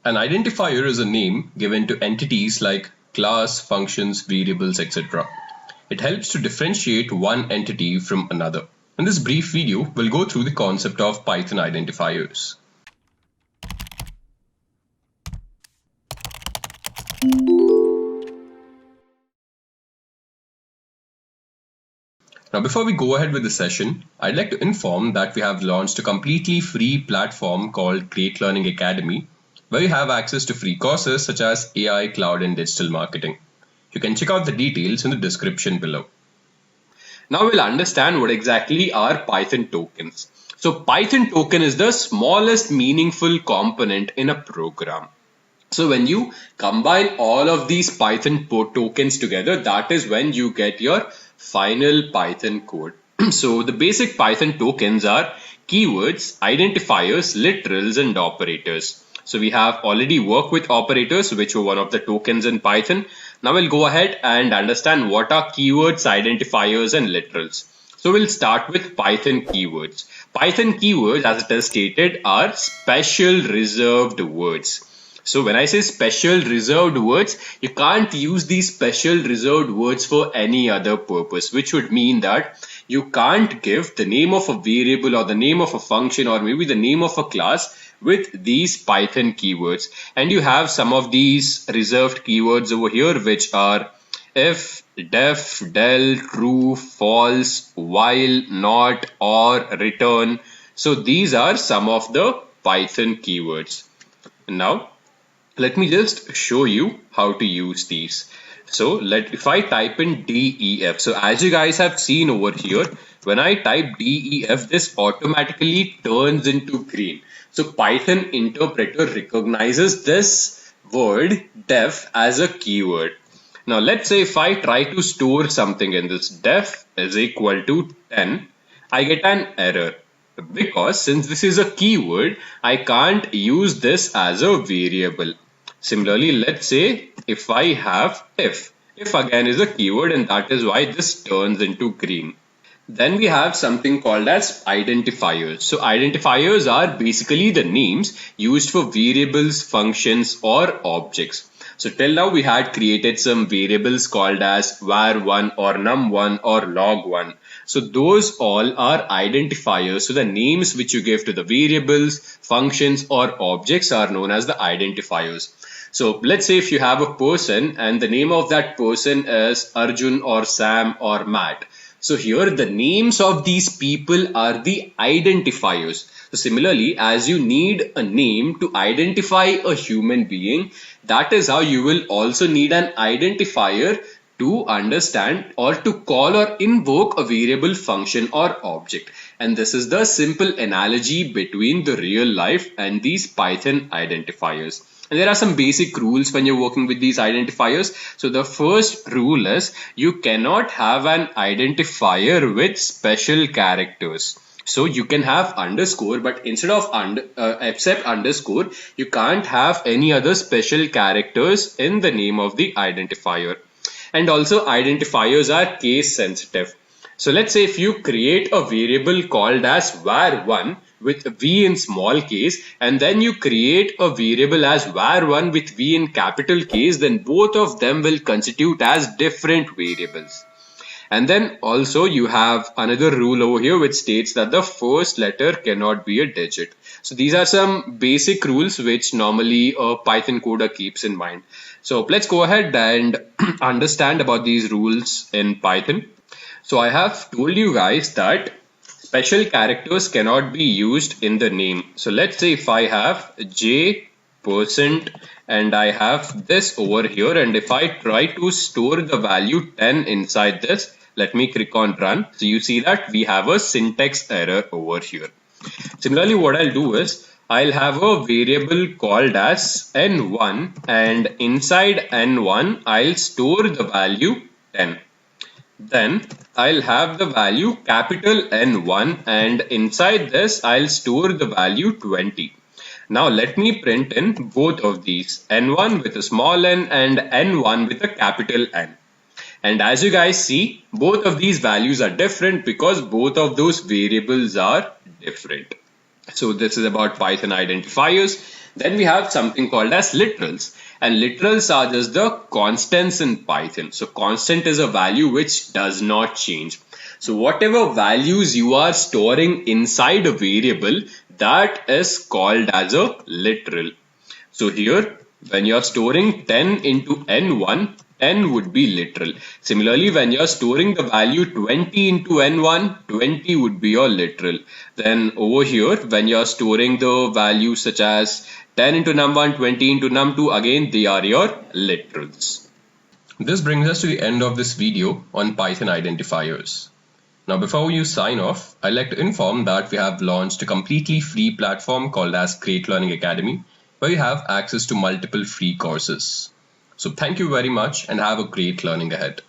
An identifier is a name given to entities like class, functions, variables, etc. It helps to differentiate one entity from another. In this brief video, we'll go through the concept of Python identifiers. Now, before we go ahead with the session, I'd like to inform that we have launched a completely free platform called Great Learning Academy, where you have access to free courses such as AI, cloud, and digital marketing. You can check out the details in the description below. Now we'll understand what exactly are Python tokens. So Python token is the smallest meaningful component in a program. So when you combine all of these Python tokens together, that is when you get your final Python code. So the basic Python tokens are keywords, identifiers, literals, and operators. So we have already worked with operators, which were one of the tokens in Python. Now we'll go ahead and understand what are keywords, identifiers, and literals. So we'll start with Python keywords. Python keywords, as it is stated, are special reserved words. So when I say special reserved words, you can't use these special reserved words for any other purpose, which would mean that you can't give the name of a variable or the name of a function or maybe the name of a class with these Python keywords. And you have some of these reserved keywords over here, which are if, def, del, true, false, while, not, or, return. So these are some of the Python keywords. Now let me just show you how to use these. So if I type in DEF, so as you guys have seen over here, when I type DEF, this automatically turns into green. So Python interpreter recognizes this word def as a keyword. Now let's say if I try to store something in this def is equal to 10, I get an error. Because since this is a keyword, I can't use this as a variable. Similarly, let's say if I have if again is a keyword, and that is why this turns into green. Then we have something called as identifiers. So identifiers are basically the names used for variables, functions, or objects. So till now we had created some variables called as var1 or num1 or log1. So those all are identifiers. So the names which you give to the variables, functions, or objects are known as the identifiers. So let's say if you have a person and the name of that person is Arjun or Sam or Matt. So here the names of these people are the identifiers. So similarly, as you need a name to identify a human being, that is how you will also need an identifier to understand or to call or invoke a variable, function, or object. And this is the simple analogy between the real life and these Python identifiers. And there are some basic rules when you're working with these identifiers. So the first rule is you cannot have an identifier with special characters. So you can have underscore, but instead of except underscore, you can't have any other special characters in the name of the identifier. And also identifiers are case sensitive. So let's say if you create a variable called as var1 with v in small case, and then you create a variable as var1 with v in capital case, then both of them will constitute as different variables. And then also you have another rule over here which states that the first letter cannot be a digit. So these are some basic rules which normally a Python coder keeps in mind. So let's go ahead and understand about these rules in Python. So I have told you guys that special characters cannot be used in the name. So let's say if I have J% and I have this over here, and if I try to store the value 10 inside this, let me click on run. So you see that we have a syntax error over here. Similarly, what I'll do is I'll have a variable called as n1, and inside n1 I'll store the value 10. Then I'll have the value capital N1, and inside this I'll store the value 20. Now let me print in both of these, N1 with a small n and N1 with a capital N. And as you guys see, both of these values are different because both of those variables are different. So this is about Python identifiers. Then we have something called as literals, and literals are just the constants in Python. So constant is a value which does not change. So whatever values you are storing inside a variable, that is called as a literal. So here, when you're storing 10 into n1, 10 would be literal. Similarly, when you're storing the value 20 into n1, 20 would be your literal. Then over here, when you're storing the values such as 10 into num1, 20 into num2, again, they are your literals. This brings us to the end of this video on Python identifiers. Now, before you sign off, I'd like to inform that we have launched a completely free platform called as Great Learning Academy, where you have access to multiple free courses. So thank you very much and have a great learning ahead.